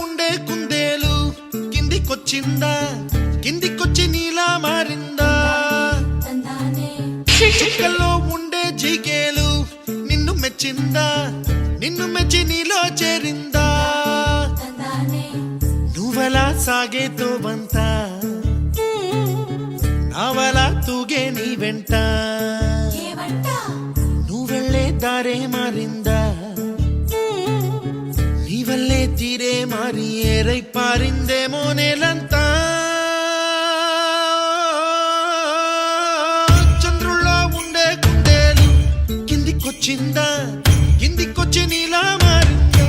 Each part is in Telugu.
ఉండే కుందేలు కిందికొచ్చిందా, కిందికొచ్చి నీలా మారిందా? చుక్కల్లో ఉండే జిగేలు నిన్ను మెచ్చిందా, నిన్ను మెచ్చి నీలో చేరిందా? నువ్వలా సాగేతో బంత, నావలా తూగే నీ వెంట, నువ్వెళ్ళే దారే మారిందా, నీ వల్లే తీరే మారి ఏరై పారిందేమో నేలంతా. చంద్రుల్లో ఉండే కుందేలు కిందికొచ్చిందా, కిందికొచ్చి నీలా మారిందా?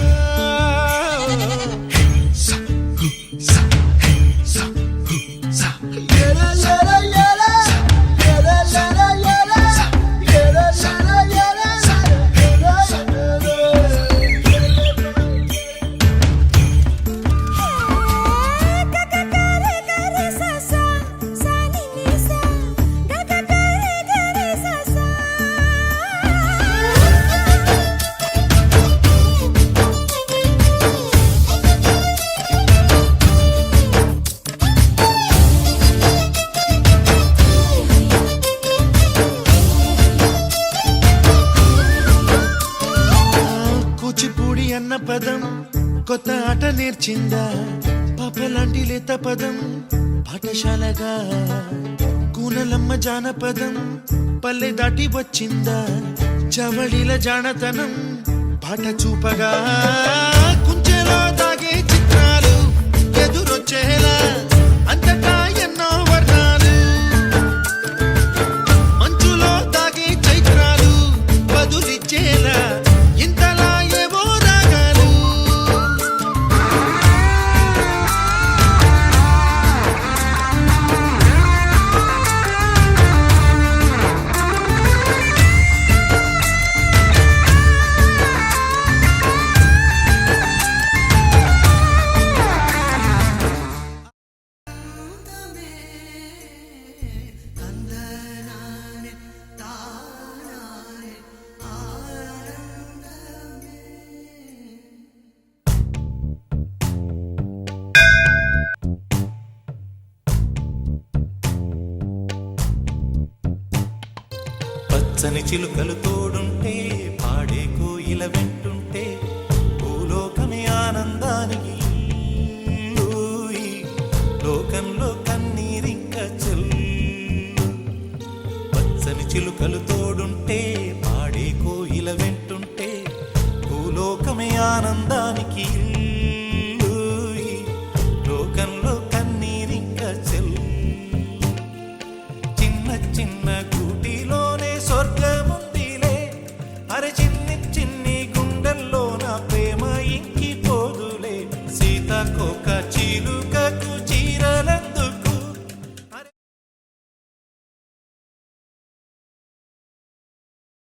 కూచిపూడి అన్న పదం కొత్త ఆట నేర్చిందా, పాపలాంటి లేత పదం పాఠశాలగా, కూనలమ్మ జానపదం పల్లె దాటి వచ్చిందా, చవళిల జానతనం పాట చూపగా, కుంచెలో దాగే చిత్రాలు ఎదురొచ్చేలా అంతటా ఎన్నో వర్ణాలు, మంచులో దాగే చైత్రాలు బదులిచ్చేలా ఇంతలా ఏవో రాగాలు. పచ్చని చిలుకలు తోడుంటే, పాడే కోయిల వెంటుంటే, భూలోకమే ఆనందానికి లోకంలో కన్నీరింక చెల్లు. పచ్చని చిలుకలు తోడుంటే, పాడే కోయిల వెంటుంటే, భూలోకమే ఆనందానికి లోకంలో కన్నీరింక చెల్లు. చిన్న చిన్న గూటిలోనే స్వర్గముందిలే, అరే చిన్ని చిన్ని గుండెల్లో నా ప్రేమ ఇంకిపోదులే. సీతాకోక చీలు